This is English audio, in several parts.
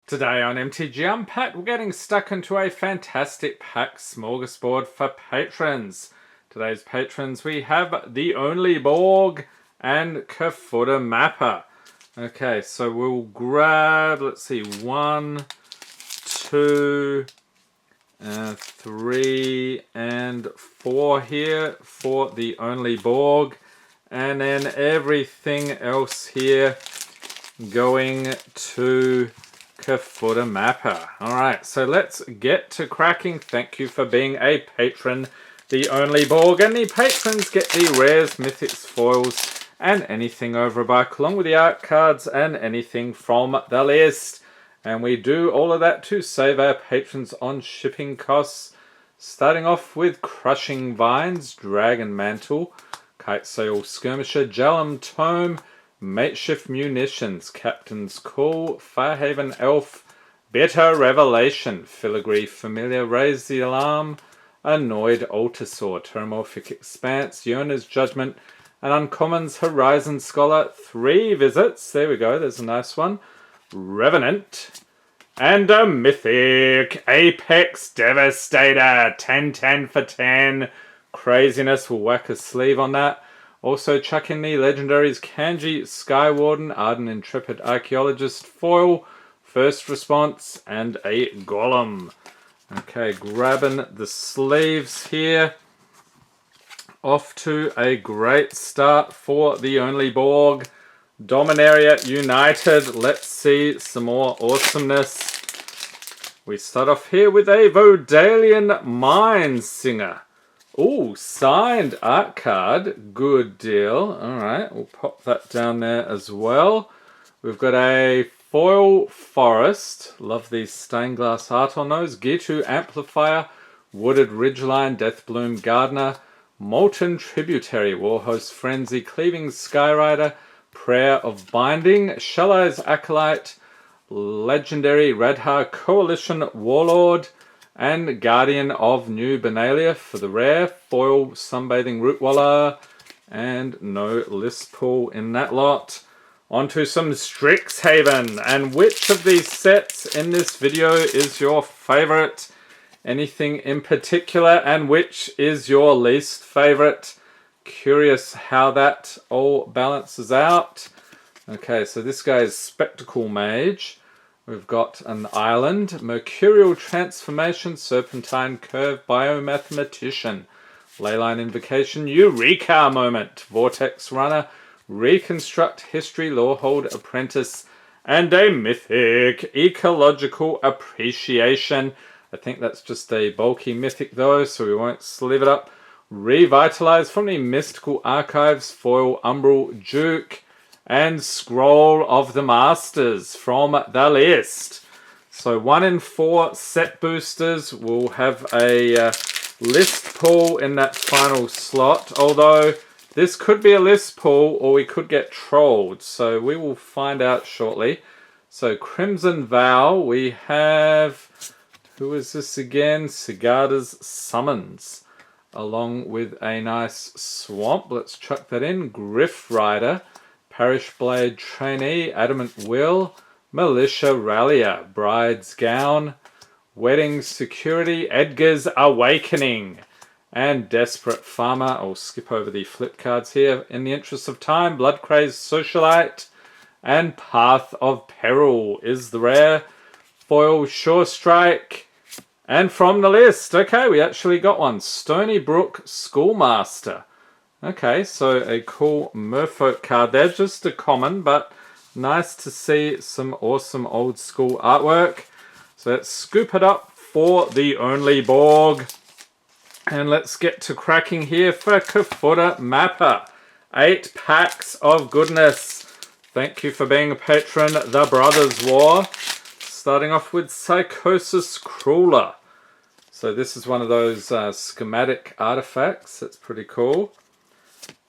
Today on MTG Unpacked, we're getting stuck into a fantastic pack smorgasbord for patrons. Today's patrons, we have the Only Borg and Kafuta Mapper. Okay, so we'll grab, let's see, 1, 2, 3, and 4 here for the Only Borg. And then everything else here going to Kafuta Mapper. Alright, so let's get to cracking. Thank you for being a patron. The Only Borg and the patrons get the rares, mythics, foils, and anything over a buck, along with the art cards and anything from the list. And we do all of that to save our patrons on shipping costs. Starting off with Crushing Vines, Dragon Mantle, Kite Sail Skirmisher, Jalum Tome, Makeshift Munitions, Captain's Call, Firehaven Elf, Bitter Revelation, Filigree Familiar, Raise the Alarm, Annoyed Altasaur, Terramorphic Expanse, Yona's Judgment, and Uncommons Horizon Scholar. 3 visits, there we go, there's a nice one. Revenant, and a Mythic, Apex Devastator, 10-10 for 10. Craziness, we'll whack a sleeve on that. Also chuck in the legendaries Kanji, Skywarden, Arden Intrepid Archaeologist, Foil, First Response, and a Golem. Okay, grabbing the sleeves here. Off to a great start for the Only Borg. Dominaria United. Let's see some more awesomeness. We start off here with a Vodalian Mine Singer. Ooh, signed art card. Good deal. Alright, we'll pop that down there as well. We've got a Foil Forest. Love these stained glass art on those. Gitu Amplifier, Wooded Ridgeline, Deathbloom Gardener, Molten Tributary, Warhost Frenzy, Cleaving Skyrider, Prayer of Binding, Shallow's Acolyte, Legendary Radha Coalition Warlord, and Guardian of New Benalia for the rare, Foil Sunbathing Rootwaller, and no list pool in that lot. Onto some Strixhaven, and which of these sets in this video is your favourite? Anything in particular, and which is your least favourite? Curious how that all balances out. Okay, so this guy is Spectacle Mage. We've got an Island, Mercurial Transformation, Serpentine Curve, Biomathematician, Leyline Invocation, Eureka Moment, Vortex Runner, Reconstruct History, Lorehold Apprentice, and a Mythic, Ecological Appreciation. I think that's just a bulky Mythic though, so we won't sleeve it up. Revitalize from the Mystical Archives, Foil Umbral Duke, and Scroll of the Masters from the list. So 1 in 4 set boosters will have a list pool in that final slot. Although this could be a list pool or we could get trolled. So we will find out shortly. So Crimson Vow, we have, who is this again? Sigarda's Summons. Along with a nice Swamp. Let's chuck that in. Griff Rider, Parish Blade Trainee, Adamant Will, Militia Rallier, Bride's Gown, Wedding Security, Edgar's Awakening, and Desperate Farmer. I'll skip over the flip cards here in the interest of time. Bloodcrazed Socialite, and Path of Peril is the rare. Foil Sure Strike, and from the list, okay, we actually got one. Stony Brook Schoolmaster. Okay, so a cool Merfolk card there, just a common, but nice to see some awesome old school artwork. So let's scoop it up for the Only Borg. And let's get to cracking here for Kafuta Mapper. 8 packs of goodness. Thank you for being a patron, The Brothers War. Starting off with Psychosis Crueler. So this is one of those schematic artifacts. That's pretty cool.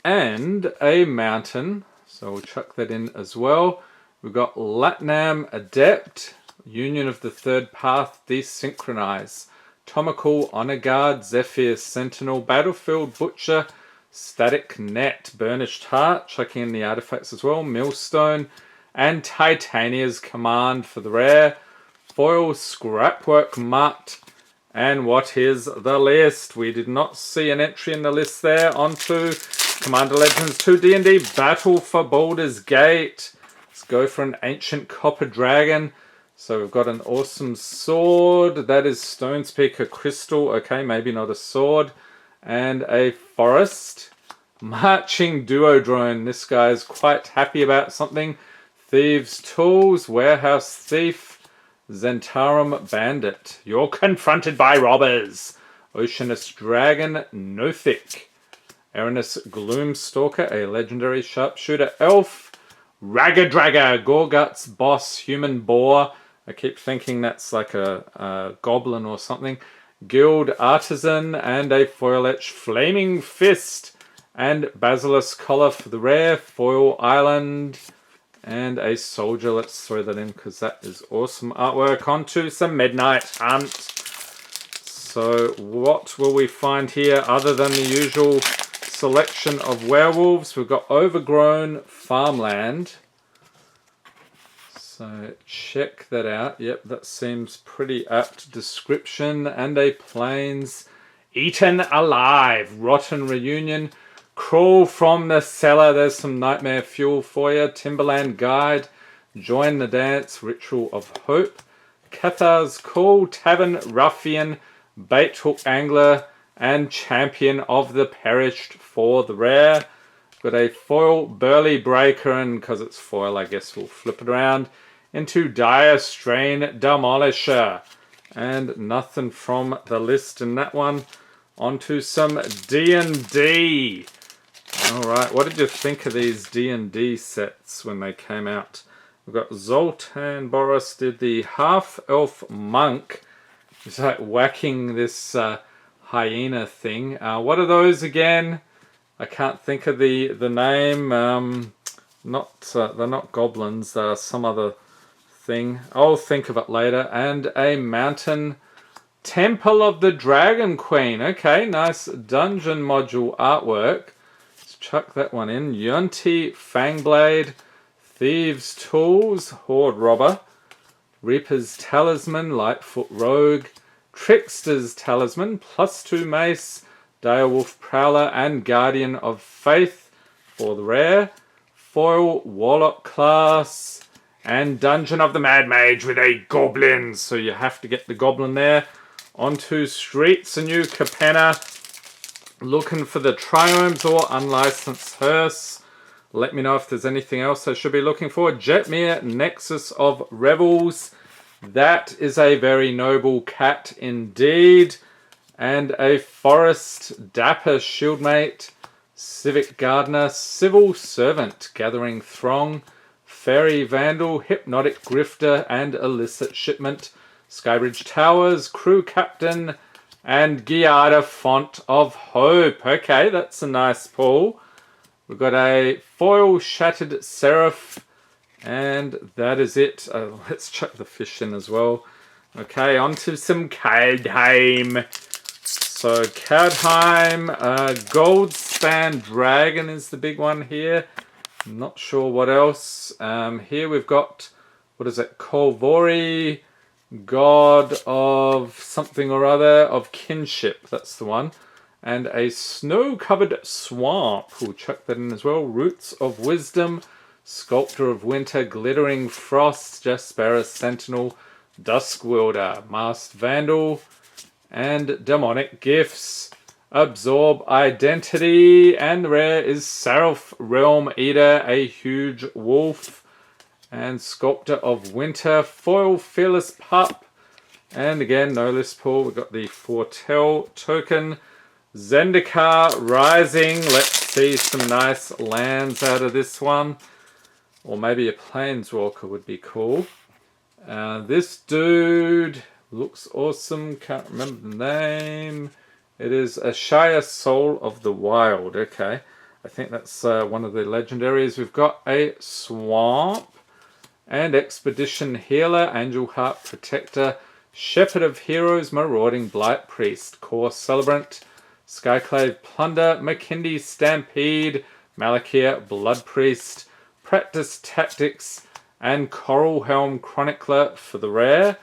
And a mountain, so we'll chuck that in as well. We've got Latnam Adept, Union of the Third Path, Desynchronize, Tomical Honor Guard, Zephyr Sentinel, Battlefield Butcher, Static Net, Burnished Heart, chucking in the artifacts as well, Millstone, and Titania's Command for the rare. foil Scrapwork Mutt. And what is the list? We did not see an entry in the list there. Onto Commander Legends 2 D&D Battle for Baldur's Gate. Let's go for an Ancient Copper Dragon. So we've got an awesome sword. That is Stonespeaker Crystal. Okay, maybe not a sword. And a forest. Marching Duodrone. This guy's quite happy about something. Thieves' Tools. Warehouse Thief. Zentarum Bandit. You're confronted by robbers. Oceanus Dragon. Nothic. Aranus Gloomstalker. A legendary sharpshooter elf. Ragga Gorgut's Boss. Human Boar. I keep thinking that's like a goblin or something. Guild Artisan and a foil etch Flaming Fist and Basilisk Collar for the rare. Foil Island and a soldier. Let's throw that in because that is awesome artwork. Onto some Midnight Hunt. So what will we find here other than the usual selection of werewolves? We've got Overgrown Farmland. So check that out. Yep, that seems pretty apt description. And a Plains Eaten Alive. Rotten Reunion. Crawl from the Cellar. There's some Nightmare Fuel for you. Timberland Guide. Join the Dance. Ritual of Hope. Cathar's Call. Tavern Ruffian. Bait Hook Angler. And Champion of the Perished for the rare. Got a foil Burly Breaker, and because it's foil I guess we'll flip it around into Dire Strain Demolisher. And nothing from the list in that one. Onto some D&D. Alright, what did you think of these D&D sets when they came out? We've got Zoltan Boris did the Half-Elf Monk. He's like whacking this hyena thing. What are those again? I can't think of the name. They're not goblins. They're some other thing. I'll think of it later. And a mountain Temple of the Dragon Queen. Okay, nice dungeon module artwork. Let's chuck that one in. Yunti Fangblade, Thieves' Tools, Horde Robber, Reaper's Talisman, Lightfoot Rogue, Trickster's Talisman, +2 Mace, Direwolf Prowler, and Guardian of Faith for the rare. Foil Warlock class. And Dungeon of the Mad Mage with a Goblin. So you have to get the Goblin there. Onto Streets, a new Capenna. Looking for the Triomes or Unlicensed Hearse. Let me know if there's anything else I should be looking for. Jetmir, Nexus of Rebels. That is a very noble cat indeed. And a Forest, Dapper Shieldmate, Civic Gardener, Civil Servant, Gathering Throng, Fairy Vandal, Hypnotic Grifter, and Illicit Shipment, Skybridge Towers, Crew Captain, and Giada Font of Hope. Okay, that's a nice pull. We've got a foil Shattered Seraph, and that is it. Let's chuck the fish in as well. Okay, on to some Kaldheim. So Kaldheim, Goldspan Dragon is the big one here. I'm not sure what else. Here we've got, what is it, Kolvori, God of something or other, of Kinship, that's the one. And a Snow-Covered Swamp, we'll chuck that in as well. Roots of Wisdom, Sculptor of Winter, Glittering Frost, Jasperis Sentinel, Dusk Wielder, Masked Vandal, and Demonic Gifts. Absorb Identity, and rare is Seraph Realm Eater, a huge wolf, and Sculptor of Winter, foil Fearless Pup, and again no list pull. We've got the Foretell token, Zendikar Rising. Let's see some nice lands out of this one, or maybe a Planeswalker would be cool. This dude looks awesome, can't remember the name. It is a Shire Soul of the Wild. Okay, I think that's one of the legendaries. We've got a Swamp and Expedition Healer, Angel Heart Protector, Shepherd of Heroes, Marauding Blight Priest, Core Celebrant, Skyclave Plunder, McKindy Stampede, Malakir Blood Priest, Practice Tactics, and Coral Helm Chronicler for the rare.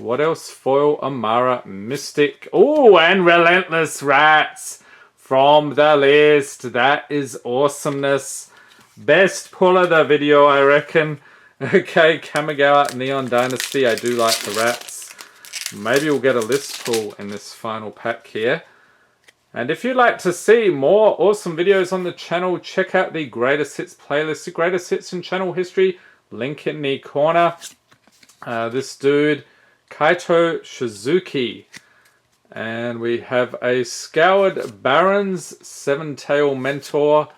What else? Foil, Amara, Mystic. Oh, and Relentless Rats from the list. That is awesomeness. Best pull of the video, I reckon. Okay, Kamigawa, Neon Dynasty. I do like the rats. Maybe we'll get a list pull in this final pack here. And if you'd like to see more awesome videos on the channel, check out the Greatest Hits playlist, the Greatest Hits in channel history. Link in the corner. This dude, Kaito Shizuki. And we have a Scoured Barons, Seven-Tail Mentor,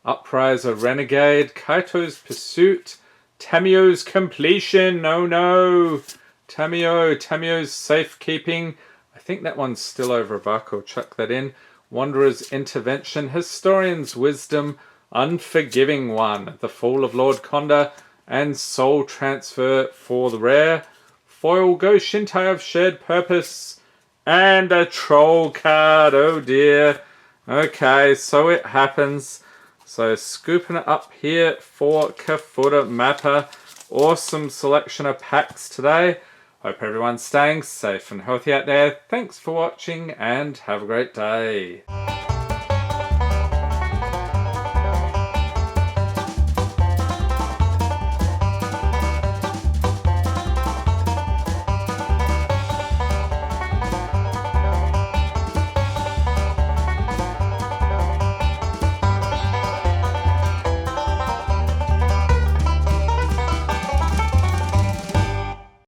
Upriser Renegade, Kaito's Pursuit, Tamio's Completion, Tamio's Safekeeping. I think that one's still over $1. I'll chuck that in. Wanderer's Intervention, Historian's Wisdom, Unforgiving One, The Fall of Lord Conda, and Soul Transfer for the rare. Foil Go Shintai of Shared Purpose, and a Troll card. Oh dear. Okay, so it happens. So scooping it up here for Kafuta Mappa. Awesome selection of packs today. Hope everyone's staying safe and healthy out there. Thanks for watching and have a great day.